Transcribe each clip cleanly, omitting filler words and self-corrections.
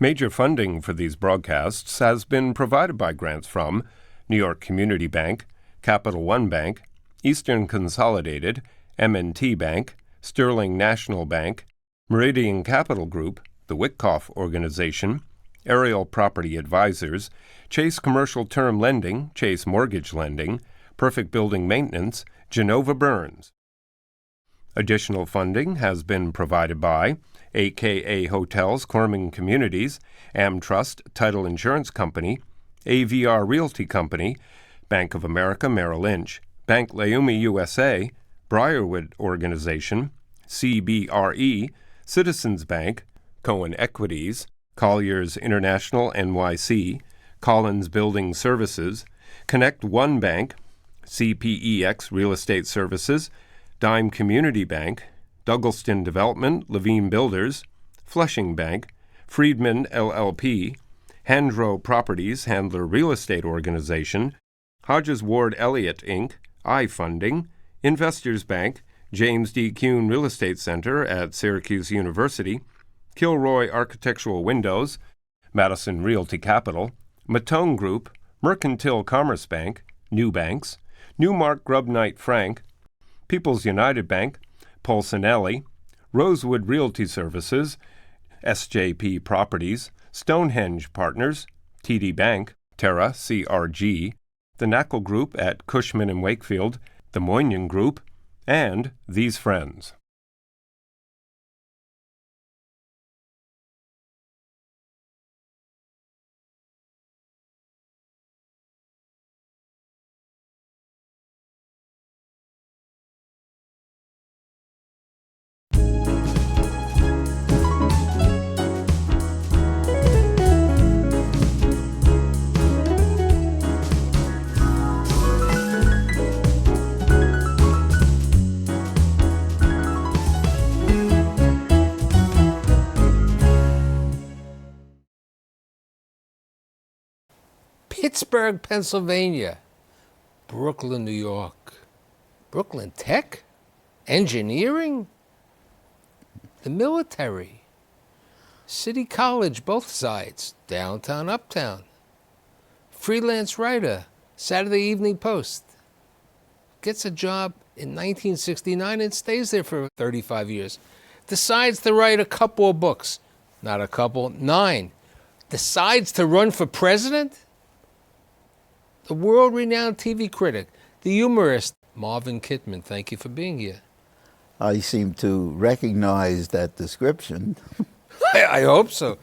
Major funding for these broadcasts has been provided by grants from New York Community Bank, Capital One Bank, Eastern Consolidated, M&T Bank, Sterling National Bank, Meridian Capital Group, the Witkoff Organization, Ariel Property Advisors, Chase Commercial Term Lending, Chase Mortgage Lending, Perfect Building Maintenance, Genova Burns. Additional funding has been provided by AKA Hotels Corming Communities, AmTrust Title Insurance Company, AVR Realty Company, Bank of America Merrill Lynch, Bank Leumi USA, Briarwood Organization, CBRE, Citizens Bank, Cohen Equities, Colliers International NYC, Collins Building Services, Connect One Bank, CPEX Real Estate Services, Dime Community Bank, Douglaston Development, Levine Builders, Flushing Bank, Friedman LLP, Handro Properties Handler Real Estate Organization, Hodges Ward Elliott, Inc., iFunding, Investors Bank, James D. Kuhn Real Estate Center at Syracuse University, Kilroy Architectural Windows, Madison Realty Capital, Matone Group, Mercantile Commerce Bank, New Banks, Newmark Grubb Knight Frank, People's United Bank, Polsinelli, Rosewood Realty Services, SJP Properties, Stonehenge Partners, TD Bank, Terra CRG, the Knackle Group at Cushman & Wakefield, the Moynihan Group, and These Friends. Pittsburgh, Pennsylvania, Brooklyn, New York, Brooklyn Tech, engineering, the military, City College, both sides, downtown, uptown, freelance writer, Saturday Evening Post, gets a job in 1969 and stays there for 35 years, decides to write a couple of books, not a couple, 9, decides to run for president. The world-renowned TV critic, the humorist, Marvin Kitman. Thank you for being here. I seem to recognize that description. I hope so.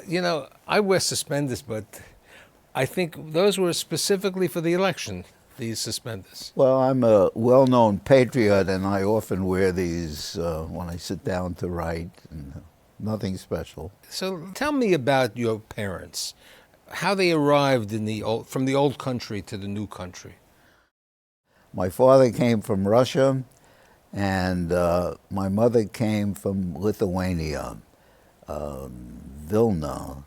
You know, I wear suspenders, but I think those were specifically for the election, these suspenders. Well, I'm a well-known patriot, and I often wear these when I sit down to write, and nothing special. So tell me about your parents. How they arrived from the old country to the new country. My father came from Russia, and my mother came from Lithuania, Vilna,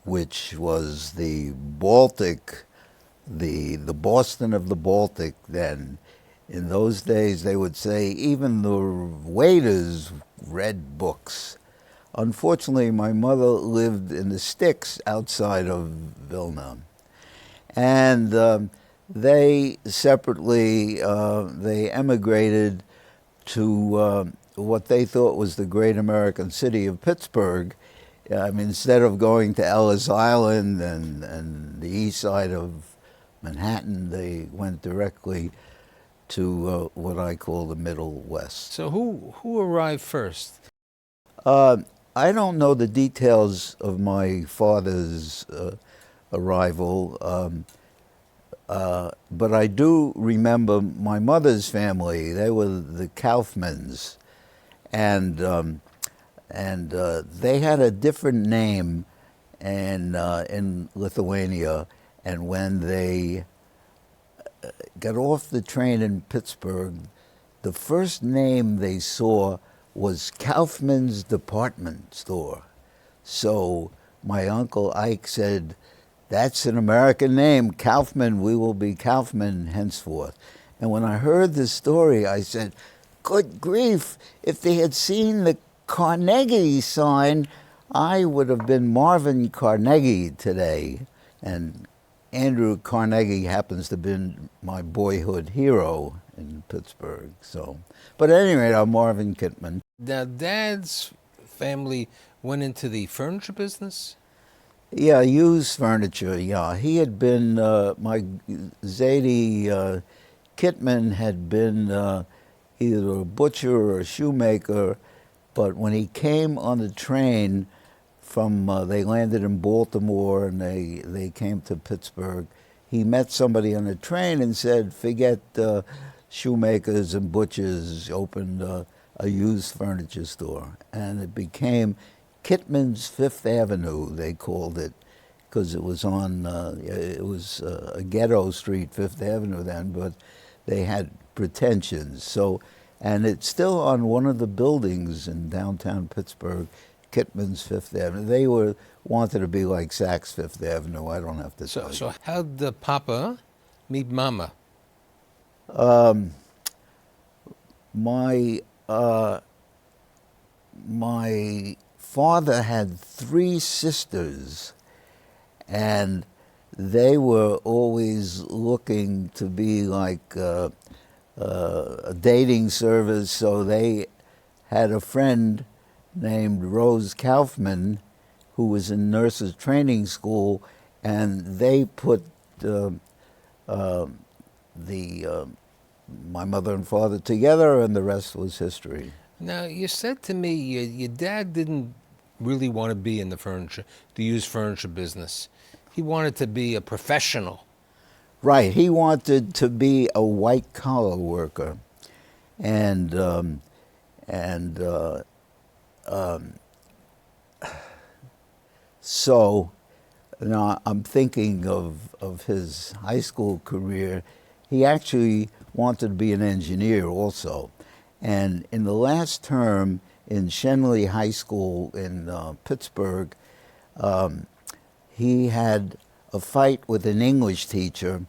which was the Baltic, the Boston of the Baltic then. In those days, they would say even the waiters read books. Unfortunately, my mother lived in the sticks outside of Vilna. And they separately, they emigrated to what they thought was the great American city of Pittsburgh. I mean, instead of going to Ellis Island and the east side of Manhattan, they went directly to what I call the Middle West. So who arrived first? I don't know the details of my father's arrival, but I do remember my mother's family. They were the Kaufmans, and they had a different name in Lithuania. And when they got off the train in Pittsburgh, the first name they saw was Kaufman's Department Store. So my Uncle Ike said, "That's an American name, Kaufman, we will be Kaufman henceforth." And when I heard this story, I said, good grief, if they had seen the Carnegie sign, I would have been Marvin Carnegie today, and Andrew Carnegie happens to have been my boyhood hero in Pittsburgh. So, but at any rate, I'm Marvin Kitman. Now, Dad's family went into the furniture business? Yeah, used furniture. Yeah, he had been my Zadie Kitman had been either a butcher or a shoemaker, but when he came on the train from, they landed in Baltimore and they came to Pittsburgh, he met somebody on the train and said, forget shoemakers and butchers, opened a used furniture store. And it became Kitman's Fifth Avenue, they called it, because it was on, it was a ghetto street, Fifth Avenue then, but they had pretensions. So, and it's still on one of the buildings in downtown Pittsburgh, Kitman's Fifth Avenue. They wanted to be like Saks Fifth Avenue. I don't have to tell you. So how'd Papa meet Mama? My father had three sisters, and they were always looking to be like a dating service, so they had a friend named Rose Kaufman who was in nurses training school, and they put my mother and father together, and the rest was history. Now, you said to me your dad didn't really want to be in the used furniture business. He wanted to be a professional. Right, he wanted to be a white-collar worker, and so now I'm thinking of his high school career. He actually wanted to be an engineer also. And in the last term in Shenley High School in Pittsburgh, he had a fight with an English teacher,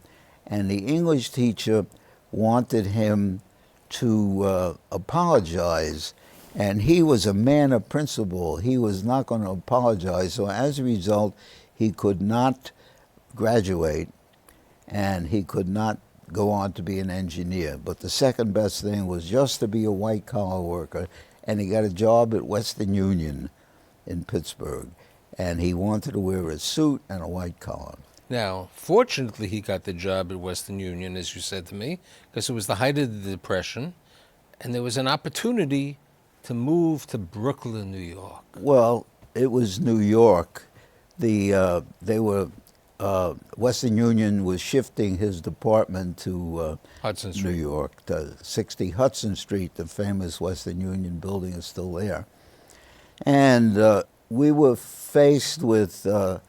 and the English teacher wanted him to apologize. And he was a man of principle. He was not going to apologize. So as a result, he could not graduate, and he could not go on to be an engineer. But the second best thing was just to be a white-collar worker, and he got a job at Western Union in Pittsburgh. And he wanted to wear a suit and a white collar. Now, fortunately, he got the job at Western Union, as you said to me, because it was the height of the Depression, and there was an opportunity to move to Brooklyn, New York. Well, it was New York. Western Union was shifting his department to Hudson Street. New York, to 60 Hudson Street. The famous Western Union building is still there. And we were faced with a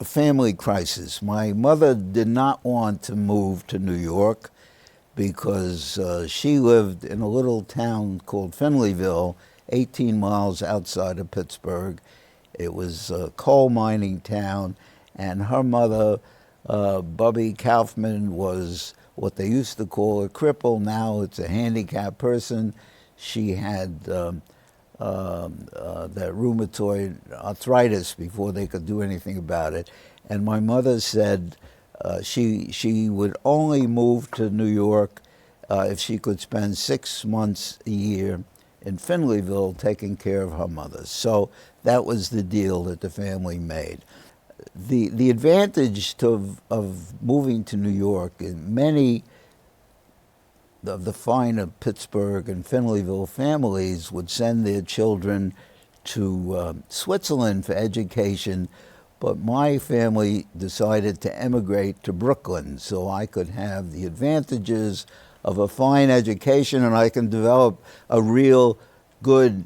family crisis. My mother did not want to move to New York because she lived in a little town called Finleyville, 18 miles outside of Pittsburgh. It was a coal mining town, and her mother, Bubby Kaufman, was what they used to call a cripple. Now it's a handicapped person. She had that rheumatoid arthritis before they could do anything about it. And my mother said she would only move to New York if she could spend 6 months a year in Finleyville taking care of her mother. So that was the deal that the family made. The advantage of moving to New York, in many of the finer Pittsburgh and Finleyville families would send their children to Switzerland for education, but my family decided to emigrate to Brooklyn so I could have the advantages of a fine education, and I can develop a real good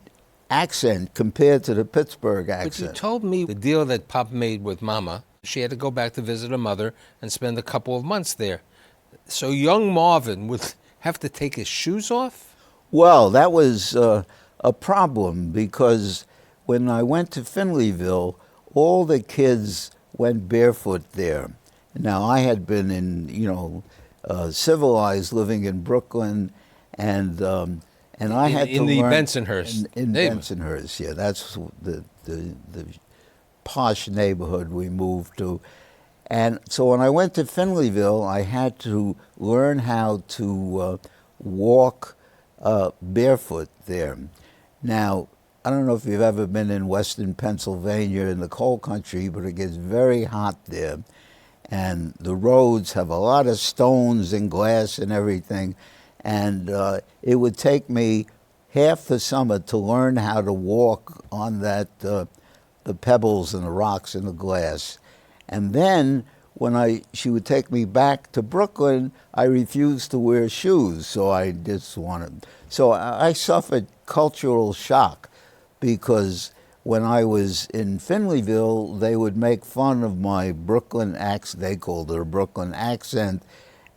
accent compared to the Pittsburgh accent. But you told me the deal that Pop made with Mama, she had to go back to visit her mother and spend a couple of months there. So young Marvin would have to take his shoes off? Well, that was a problem because when I went to Finleyville, all the kids went barefoot there. Now, I had been in, civilized living in Brooklyn, and And I had to in the learn Bensonhurst in neighborhood. Bensonhurst. Yeah, that's the posh neighborhood we moved to. And so when I went to Finleyville, I had to learn how to walk barefoot there. Now, I don't know if you've ever been in western Pennsylvania in the coal country, but it gets very hot there. And the roads have a lot of stones and glass and everything. And it would take me half the summer to learn how to walk on that, the pebbles and the rocks and the glass. And then when she would take me back to Brooklyn, I refused to wear shoes, so I just wanted. So I suffered cultural shock because when I was in Finleyville, they would make fun of my Brooklyn accent. They called it a Brooklyn accent,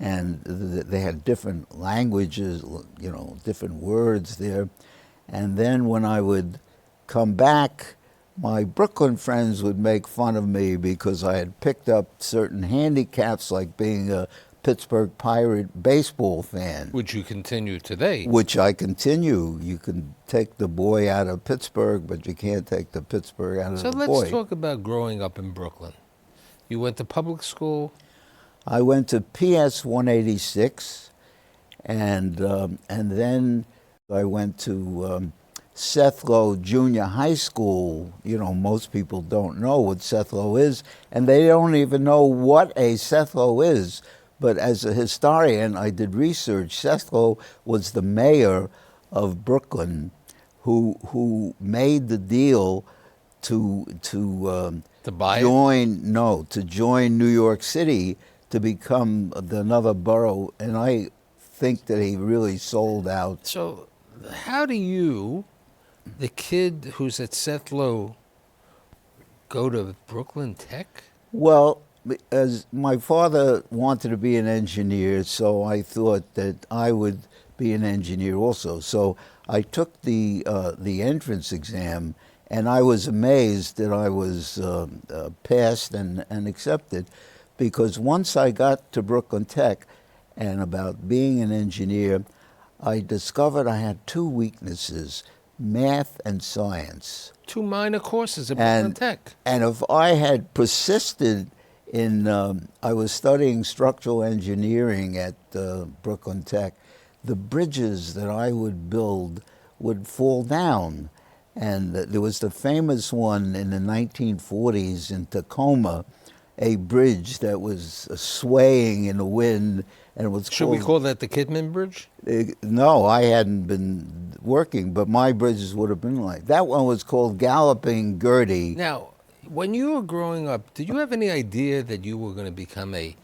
and they had different languages, different words there. And then when I would come back, my Brooklyn friends would make fun of me because I had picked up certain handicaps, like being a Pittsburgh Pirate baseball fan. Which you continue today. Which I continue. You can take the boy out of Pittsburgh, but you can't take the Pittsburgh out of the boy. So let's talk about growing up in Brooklyn. You went to public school? I went to PS 186, and then I went to Seth Low Junior High School. Most people don't know what Seth Low is, and they don't even know what a Seth Low is. But as a historian, I did research. Seth Low was the mayor of Brooklyn, who made the deal to buy join New York City to become another borough, and I think that he really sold out. So, how do you, the kid who's at Seth Low, go to Brooklyn Tech? Well, as my father wanted to be an engineer, so I thought that I would be an engineer also. So I took the entrance exam, and I was amazed that I was passed and accepted, because once I got to Brooklyn Tech and about being an engineer, I discovered I had two weaknesses: math and science. Two minor courses at Brooklyn Tech. And if I had persisted I was studying structural engineering at Brooklyn Tech, the bridges that I would build would fall down. And there was the famous one in the 1940s in Tacoma, a bridge that was swaying in the wind, and it was Should we call that the Kitman Bridge? No, I hadn't been working, but my bridges would have been like that. One was called Galloping Gertie. Now, when you were growing up, did you have any idea that you were going to become an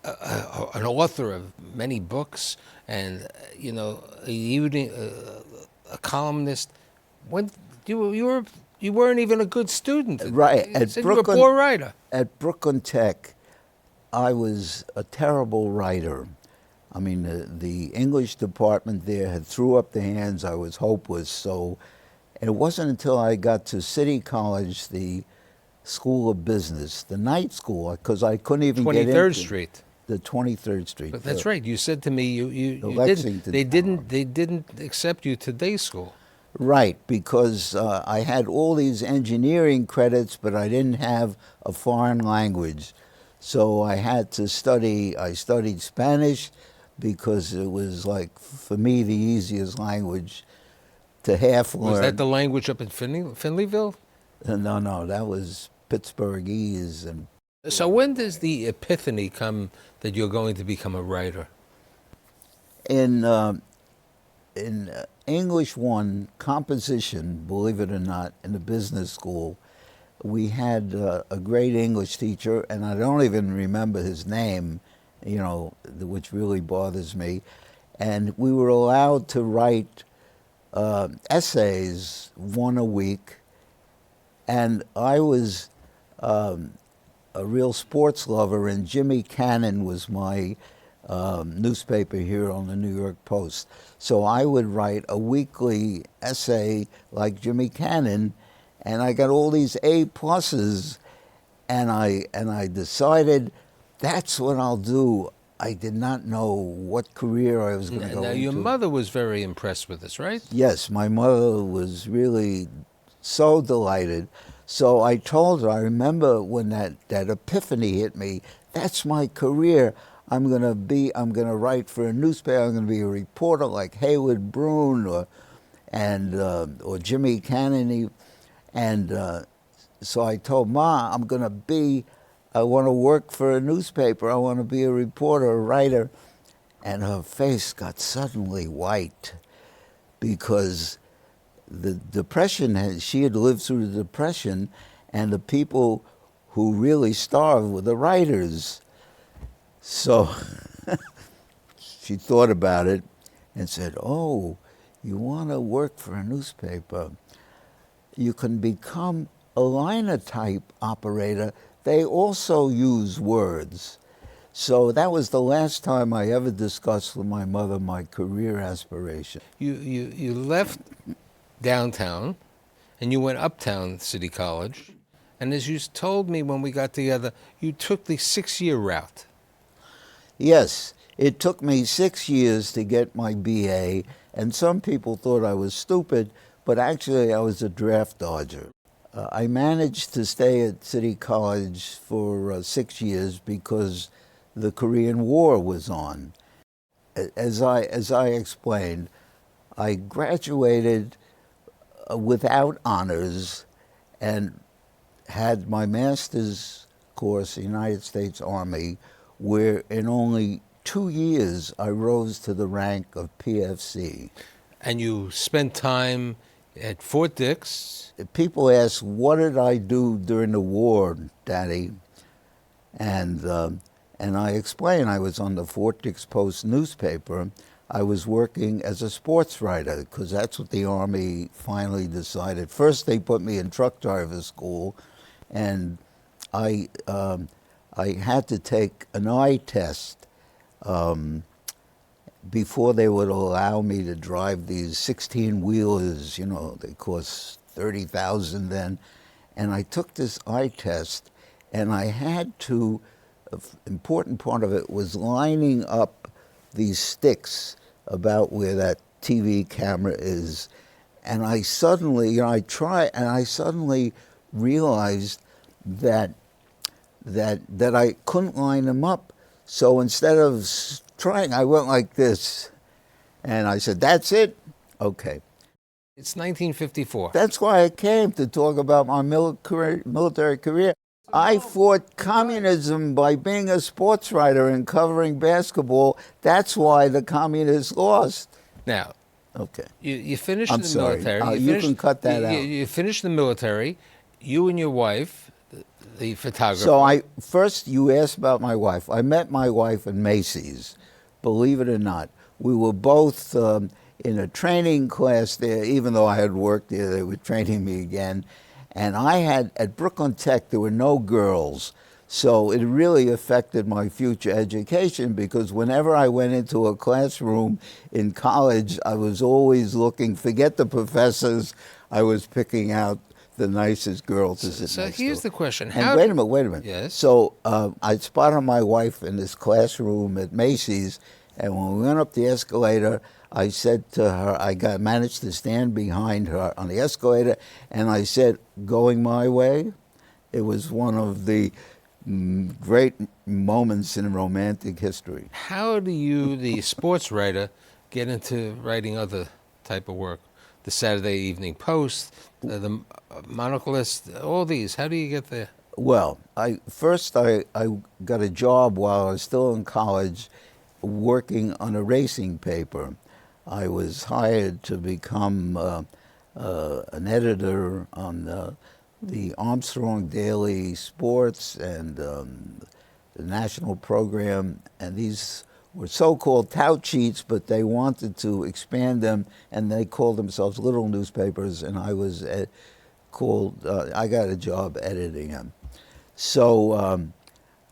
author of many books and a columnist? When you weren't even a good student, right? You were a poor writer. At Brooklyn Tech, I was a terrible writer. I mean, the English department there had threw up their hands. I was hopeless. So it wasn't until I got to City College, the School of Business, the night school, because I couldn't even get into 23rd Street. The 23rd Street. But that's right. You said to me you Lexington didn't they didn't accept you to day school. Right, because I had all these engineering credits, but I didn't have a foreign language. So I had to study. I studied Spanish because it was, like, for me, the easiest language to half learn. Was that the language up in Finleyville? No, that was Pittsburghese. And so when does the epiphany come that you're going to become a writer? In English 1 composition, believe it or not, in the business school, we had a great English teacher, and I don't even remember his name, which really bothers me. And we were allowed to write essays, one a week. And I was a real sports lover, and Jimmy Cannon was my newspaper here on the New York Post. So I would write a weekly essay like Jimmy Cannon, and I got all these A pluses, and I decided that's what I'll do. I did not know what career I was going to go Now, into. your mother was very impressed with this, right? Yes, my mother was really so delighted. So I told her, I remember when that epiphany hit me, that's my career. I'm going to write for a newspaper. I'm going to be a reporter like Hayward Broun or Jimmy Cannon. And so I told Ma, I want to work for a newspaper. I want to be a reporter, a writer. And her face got suddenly white because the Depression, she had lived through the Depression, and the people who really starved were the writers. So she thought about it and said, "Oh, you want to work for a newspaper? You can become a linotype operator. They also use words." So that was the last time I ever discussed with my mother my career aspiration. You left downtown, and you went uptown City College. And as you told me when we got together, you took the 6-year route. Yes, it took me 6 years to get my BA, and some people thought I was stupid, but actually I was a draft dodger. I managed to stay at City College for 6 years because the Korean War was on. As I explained, I graduated without honors and had my master's course, United States Army, where in only 2 years I rose to the rank of PFC. And you spent time at Fort Dix. People ask, what did I do during the war, Daddy? And I explained I was on the Fort Dix Post newspaper. I was working as a sports writer because that's what the Army finally decided. First, they put me in truck driver school, and I had to take an eye test before they would allow me to drive these 16-wheelers. You know, they cost $30,000 then. And I took this eye test, and I had to. An important part of it was lining up these sticks about where that TV camera is. And I suddenly, I suddenly realized that I couldn't line them up. So instead of trying, I went like this. And I said, "That's it? Okay." It's 1954. That's why I came, to talk about my military career. I fought communism by being a sports writer and covering basketball. That's why the communists lost. Now, okay, you finished I'm the sorry. military. You can cut that out. You finished the military. You and your wife, the photographer. So you asked about my wife. I met my wife in Macy's, believe it or not. We were both in a training class there. Even though I had worked there, they were training me again. And at Brooklyn Tech, there were no girls. So it really affected my future education because whenever I went into a classroom in college, I was always looking, forget the professors, I was picking out the nicest girl to sit next to. So here's the question. And wait a minute. Yes. So I spotted my wife in this classroom at Macy's, and when we went up the escalator, I said to her, managed to stand behind her on the escalator, and I said, "Going my way?" It was one of the great moments in romantic history. How do you, the sports writer, get into writing other type of work? The Saturday Evening Post, the Monoclist, all these. How do you get there? Well, I got a job while I was still in college working on a racing paper. I was hired to become an editor on the Armstrong Daily Sports and the national program, and these were so-called tout sheets, but they wanted to expand them, and they called themselves little newspapers, and I was I got a job editing them. So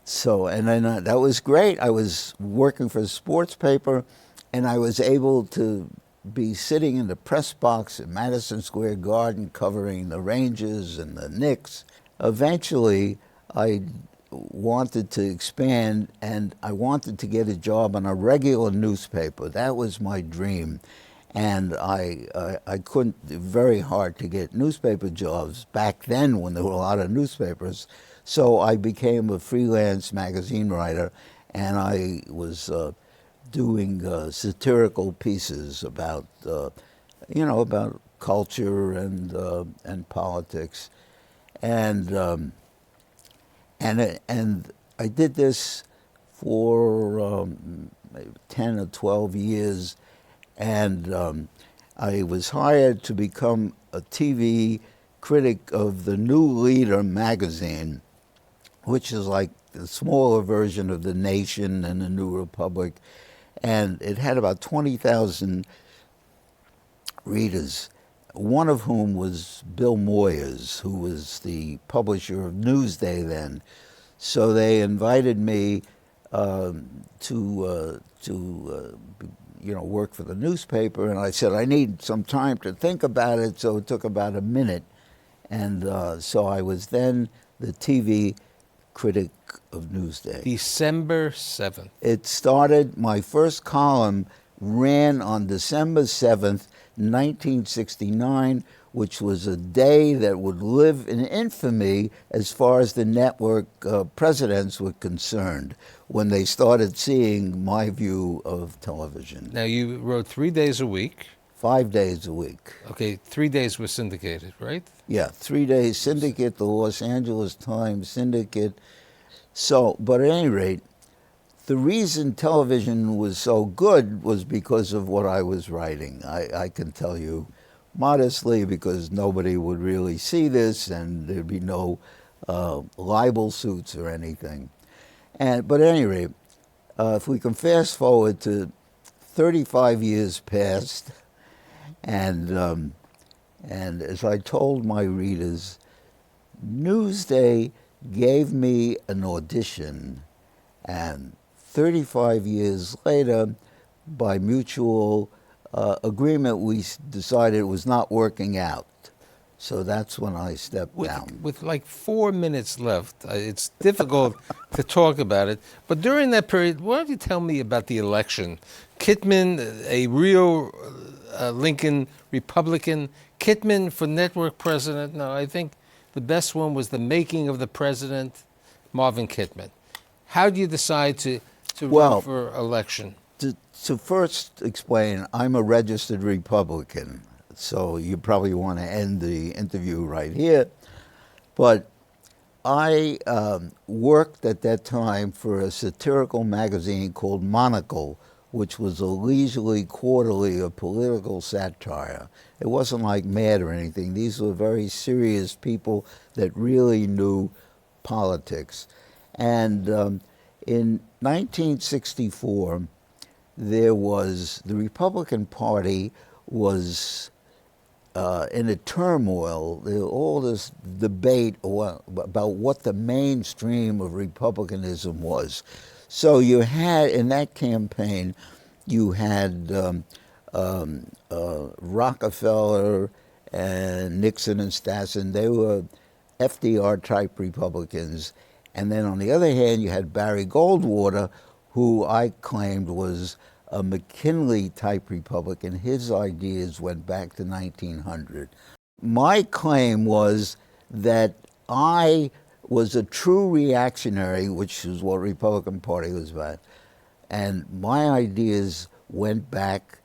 then that was great. I was working for a sports paper, and I was able to be sitting in the press box at Madison Square Garden covering the Rangers and the Knicks. Eventually, I wanted to expand, and I wanted to get a job on a regular newspaper. That was my dream. And I couldn't, very hard to get newspaper jobs back then when there were a lot of newspapers. So I became a freelance magazine writer, and I was doing satirical pieces about, about culture and politics. And I did this for 10 or 12 years, and I was hired to become a TV critic of the New Leader magazine, which is like the smaller version of The Nation and the New Republic, and it had about 20,000 readers, one of whom was Bill Moyers, who was the publisher of Newsday then. So they invited me to work for the newspaper, and I said I need some time to think about it. So it took about a minute, and so I was then the TV critic of Newsday. December 7th. It started. My first column ran on December 7th, 1969, which was a day that would live in infamy as far as the network presidents were concerned, when they started seeing my view of television. Now, you wrote 3 days a week. 5 days a week. Okay, 3 days was syndicated, right? Yeah, 3 days syndicate, the Los Angeles Times syndicate. So, but at any rate, the reason television was so good was because of what I was writing. I can tell you modestly, because nobody would really see this, and there'd be no libel suits or anything. But at any rate, if we can fast forward to 35 years past, and as I told my readers, Newsday gave me an audition, and 35 years later, by mutual agreement, we decided it was not working out. So that's when I stepped down. With like 4 minutes left, it's difficult to talk about it. But during that period, why don't you tell me about the election? Kitman, a real Lincoln Republican. Kitman for network president. No, I think the best one was the making of the president, Marvin Kitman. How do you decide to run for election? To first explain, I'm a registered Republican, so you probably want to end the interview right here. But I worked at that time for a satirical magazine called Monocle, which was a leisurely quarterly of political satire. It wasn't like Mad or anything. These were very serious people that really knew politics. And in 1964, there was, the Republican Party was in a turmoil. There was all this debate about what the mainstream of Republicanism was. So you had, in that campaign, you had Rockefeller and Nixon and Stassen. They were FDR-type Republicans. And then on the other hand, you had Barry Goldwater, who I claimed was a McKinley-type Republican. His ideas went back to 1900. My claim was that I was a true reactionary, which is what Republican Party was about, and my ideas went back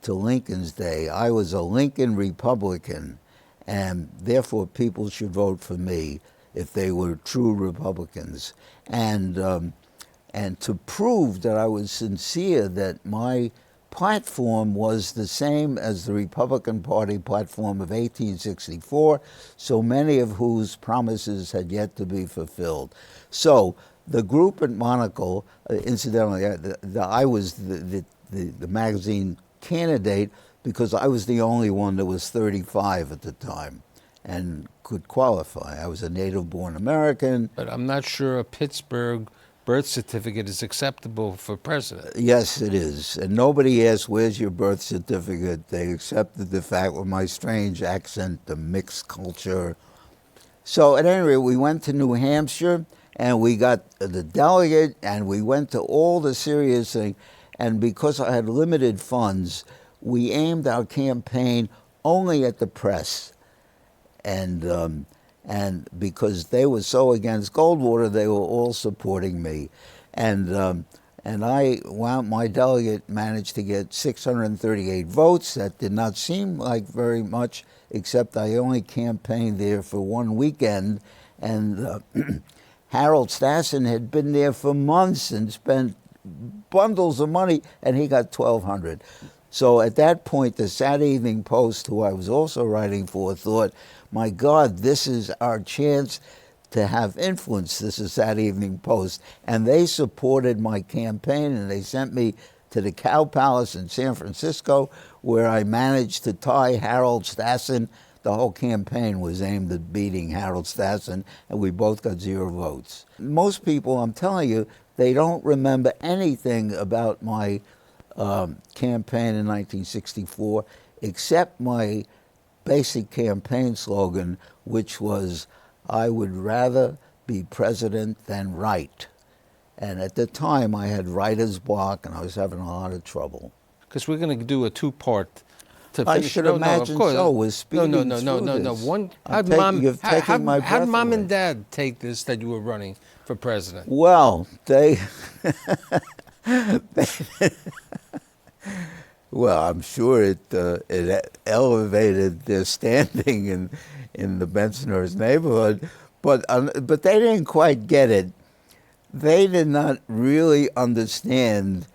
to Lincoln's day. I was a Lincoln Republican, and therefore people should vote for me if they were true Republicans. And to prove that I was sincere, that my platform was the same as the Republican Party platform of 1864, so many of whose promises had yet to be fulfilled. So the group at Monocle, incidentally, I was the magazine candidate because I was the only one that was 35 at the time and could qualify. I was a native-born American. But I'm not sure a Pittsburgh birth certificate is acceptable for president. Yes, it is. And nobody asked, where's your birth certificate? They accepted the fact with my strange accent, the mixed culture. So at any rate, we went to New Hampshire, and we got the delegate, and we went to all the serious things. And because I had limited funds, we aimed our campaign only at the press. And because they were so against Goldwater, they were all supporting me. And my delegate managed to get 638 votes. That did not seem like very much, except I only campaigned there for one weekend. And Harold Stassen had been there for months and spent bundles of money, and he got 1,200. So at that point, the Saturday Evening Post, who I was also writing for, thought, my God, this is our chance to have influence. This is Saturday Evening Post. And they supported my campaign, and they sent me to the Cow Palace in San Francisco, where I managed to tie Harold Stassen. The whole campaign was aimed at beating Harold Stassen, and we both got 0 votes. Most people, I'm telling you, they don't remember anything about my campaign in 1964, except my basic campaign slogan, which was, I would rather be president than write. And at the time, I had writer's block, and I was having a lot of trouble. Because we're going to do a 2-part to I finish. should imagine so. We're speeding No. this. You've taken my breath how did Mom and Dad take this, that you were running for president? Well, well, I'm sure it elevated their standing in the Bensonhurst neighborhood, but they didn't quite get it. They did not really understand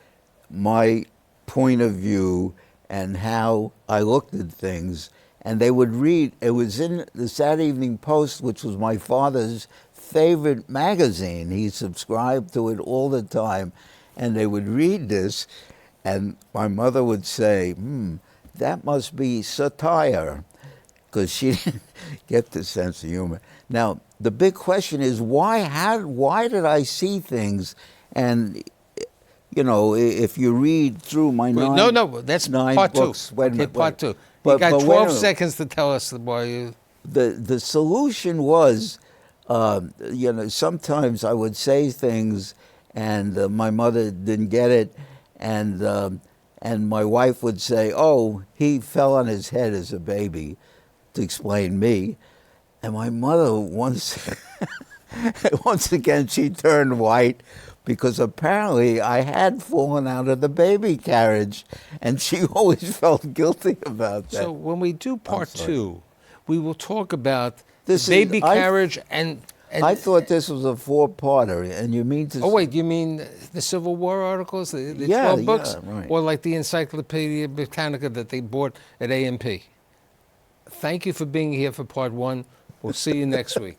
my point of view and how I looked at things. And they would read, it was in the Saturday Evening Post, which was my father's favorite magazine. He subscribed to it all the time. And they would read this, and my mother would say, that must be satire, because she didn't get the sense of humor. Now, the big question is, why did I see things? And, you know, if you read through my that's nine part books, 2. Wait, Part 2. But, you got but 12 seconds to tell us why you... The solution was, you know, sometimes I would say things, and my mother didn't get it, and my wife would say, oh, he fell on his head as a baby, to explain me. And my mother once again, she turned white, because apparently I had fallen out of the baby carriage, and she always felt guilty about that. So when we do part 2, we will talk about the baby carriage and I thought this was a 4-parter, and you mean to... Oh, wait, you mean the Civil War articles, the 12 books? Yeah, right. Or like the Encyclopedia Britannica that they bought at A&P? Thank you for being here for part 1. We'll see you next week.